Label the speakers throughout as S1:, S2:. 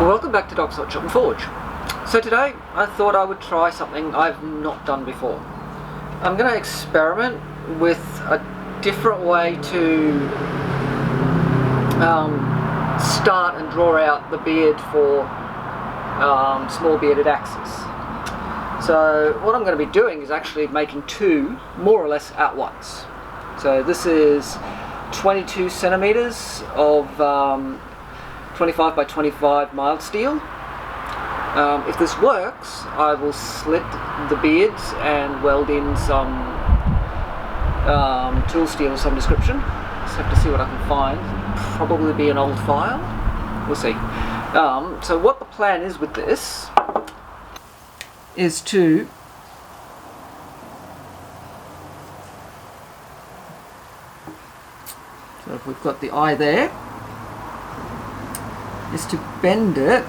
S1: Well, welcome back to Doc's Hot Shop and Forge. So today I thought I would try something I've not done before. I'm going to experiment with a different way to start and draw out the beard for small bearded axes. So what I'm going to be doing is actually making two more or less at once. So this is 22 centimeters of 25 by 25 mild steel. If this works, I will slit the beards and weld in some tool steel of some description. Just have to see what I can find. Probably be an old file. We'll see. So what the plan is with this is to so if we've got the eye there, is to bend it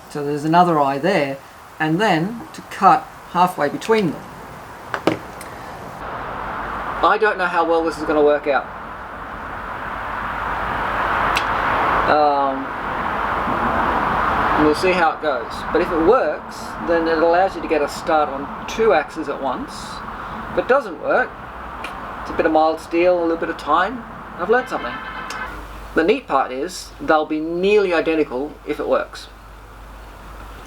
S1: so there's another eye there, and then to cut halfway between them. I don't know how well this is going to work out. We'll see how it goes. But if it works, then it allows you to get a start on two axes at once. If it doesn't work, it's a bit of mild steel, a little bit of time. I've learned something. The neat part is they'll be nearly identical if it works.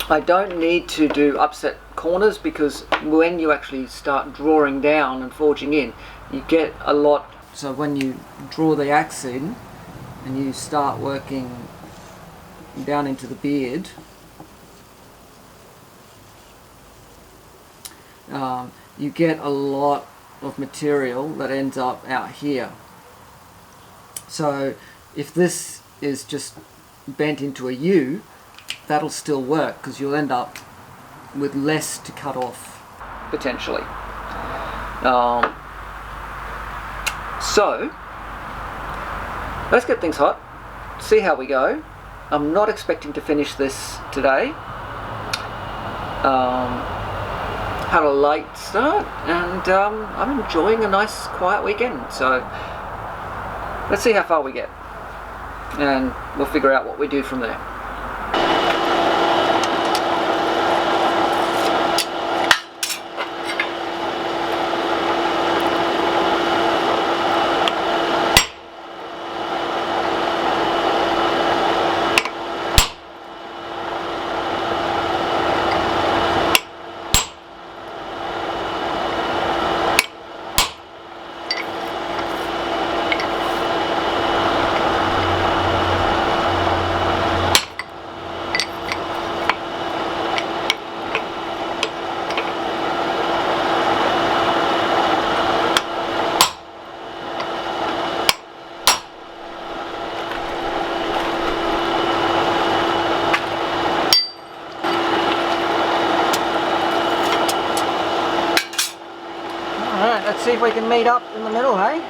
S1: I don't need to do upset corners, because when you actually start drawing down and forging in, you get a lot. So when you draw the axe in and you start working down into the beard, you get a lot of material that ends up out here. So if this is just bent into a U, that'll still work, because you'll end up with less to cut off potentially. So let's get things hot, see how we go. I'm not expecting to finish this today. Had a late start, and I'm enjoying a nice quiet weekend, so let's see how far we get, and we'll figure out what we do from there. Alright, let's see if we can meet up in the middle, hey?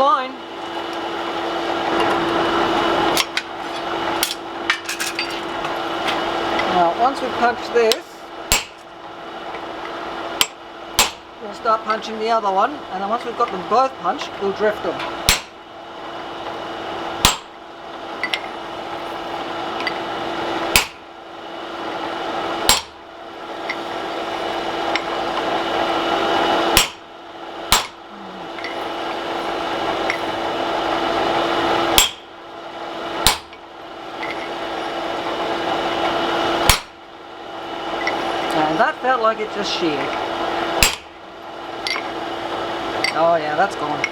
S1: fine. Now, once we punch this, we'll start punching the other one, and then once we've got them both punched, we'll drift them. And that felt like it just sheared. Oh yeah, that's gone.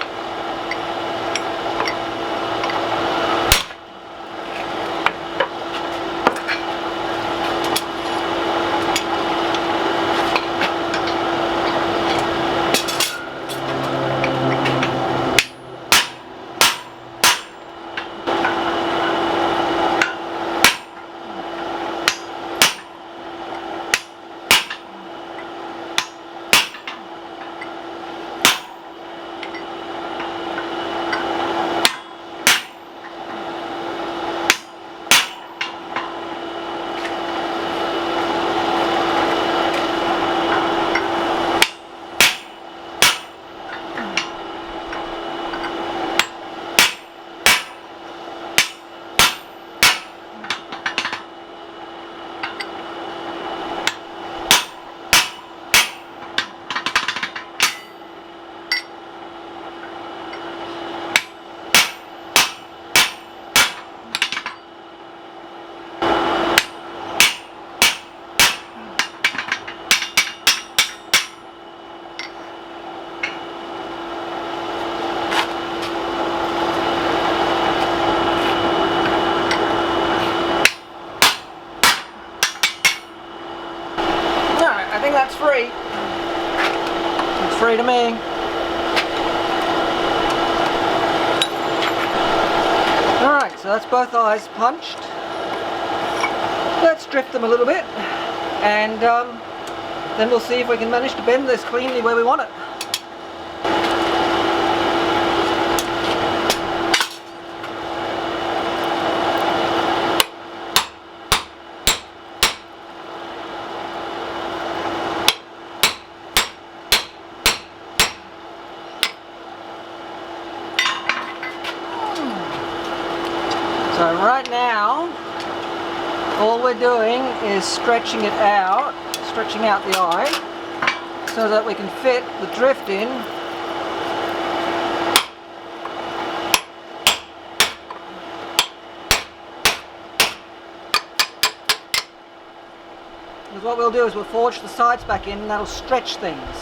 S1: I think that's free. It's free to me. Alright, so that's both eyes punched. Let's drift them a little bit, and then we'll see if we can manage to bend this cleanly where we want it. So right now, all we're doing is stretching it out, stretching out the eye, so that we can fit the drift in. Because what we'll do is we'll forge the sides back in, and that'll stretch things.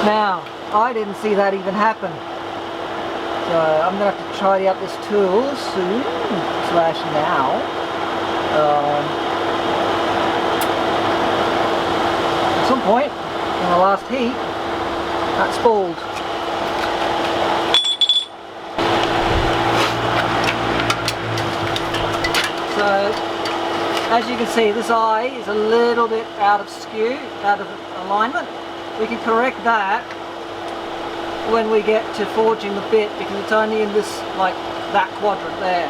S1: Now, I didn't see that even happen, so I'm going to have to tidy up this tool soon, slash now. At some point, in the last heat, that spooled. So, as you can see, this eye is a little bit out of skew, out of alignment. We can correct that when we get to forging the bit, because it's only in this, like, that quadrant there.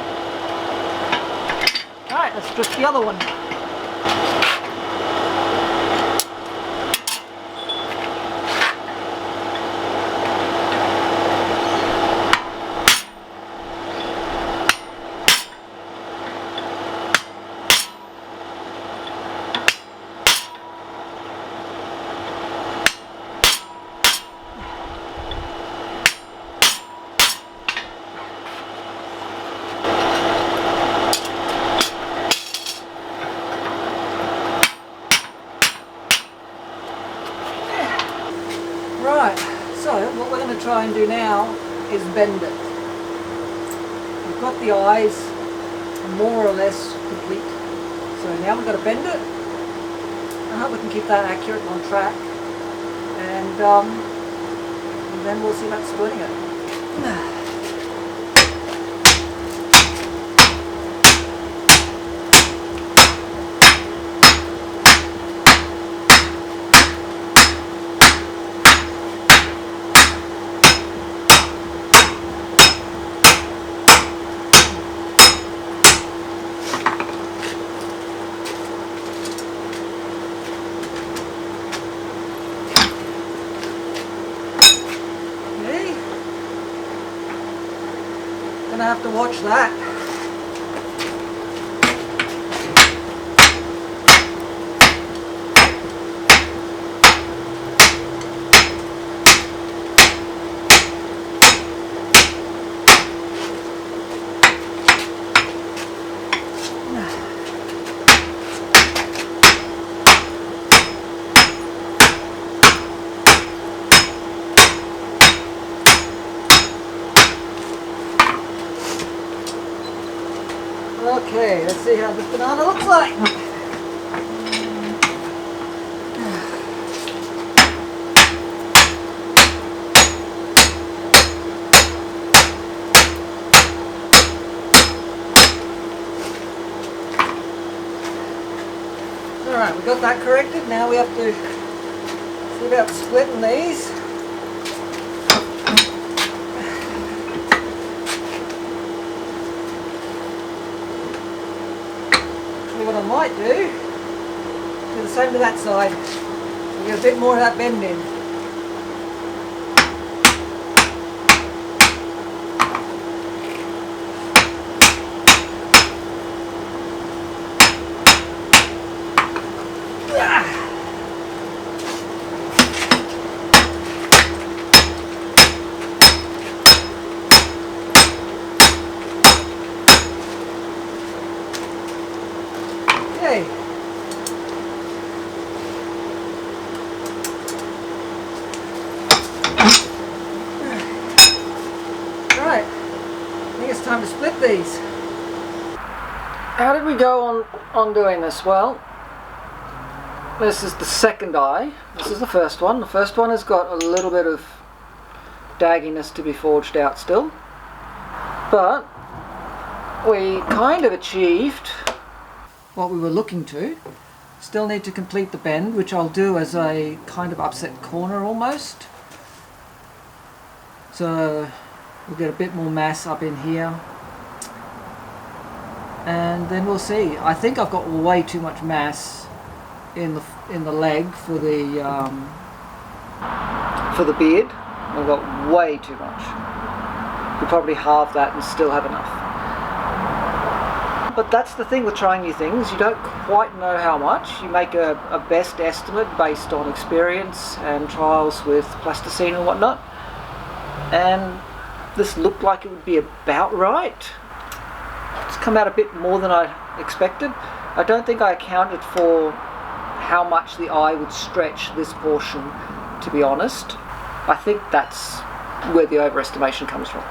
S1: Alright, let's drift the other one. to try and do now is bend it. We've got the eyes more or less complete, so now we've got to bend it. I hope we can keep that accurate and on track, and then we'll see about splitting it. Gonna have to watch that. Okay, let's see how this banana looks like. Alright, we got that corrected. Now we have to see about splitting these. What I might do the same to that side. So get a bit more of that bend in. Okay. Alright, I think it's time to split these. How did we go on doing this? Well, this is the second eye. This is the first one. The first one has got a little bit of dagginess to be forged out still. But we kind of achieved what we were looking to. Still need to complete the bend, which I'll do as a kind of upset corner almost. So we'll get a bit more mass up in here, and then we'll see. I think I've got way too much mass in the leg for the beard. I've got way too much. Could probably halve that and still have enough. But that's the thing with trying new things, you don't quite know how much. You make a best estimate based on experience and trials with plasticine and whatnot. And this looked like it would be about right. It's come out a bit more than I expected. I don't think I accounted for how much the eye would stretch this portion, to be honest. I think that's where the overestimation comes from.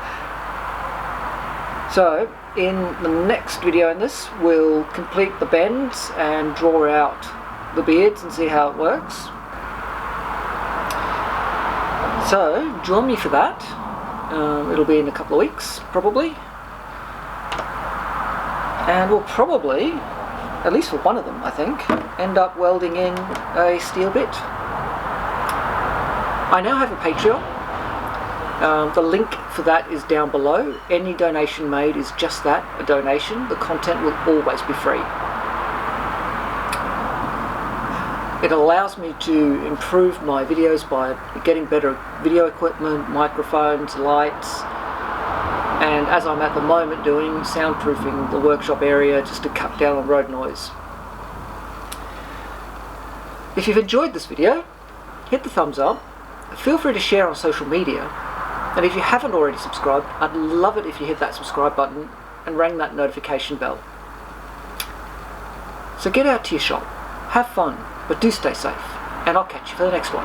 S1: So, in the next video in this, we'll complete the bends and draw out the beards and see how it works. So, join me for that. It'll be in a couple of weeks, probably. And we'll probably, at least for one of them, I think, end up welding in a steel bit. I now have a Patreon. The link for that is down below. Any donation made is just that, a donation. The content will always be free. It allows me to improve my videos by getting better video equipment, microphones, lights, and as I'm at the moment doing, soundproofing the workshop area just to cut down on road noise. If you've enjoyed this video, hit the thumbs up. Feel free to share on social media. And if you haven't already subscribed, I'd love it if you hit that subscribe button and rang that notification bell. So get out to your shop, have fun, but do stay safe, and I'll catch you for the next one.